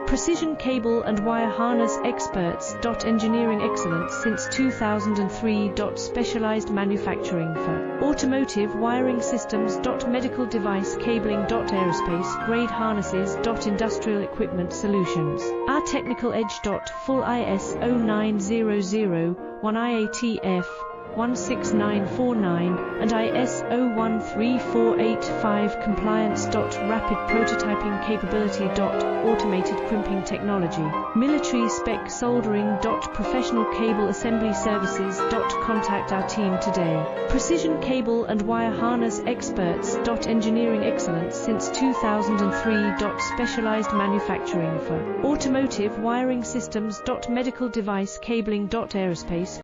Precision cable and wire harness experts. Engineering excellence since 2003. Specialized manufacturing for automotive wiring systems. Medical device cabling. Aerospace grade harnesses. Industrial equipment solutions. Our technical edge. Full ISO 9001 IATF 16949 and ISO 13485 compliance. Rapid prototyping capability. Automated crimping technology. Military spec soldering. Professional cable assembly services. Contact our team today. Precision cable and wire harness experts. Engineering excellence since 2003. Specialized manufacturing for automotive wiring systems. Medical device cabling. Aerospace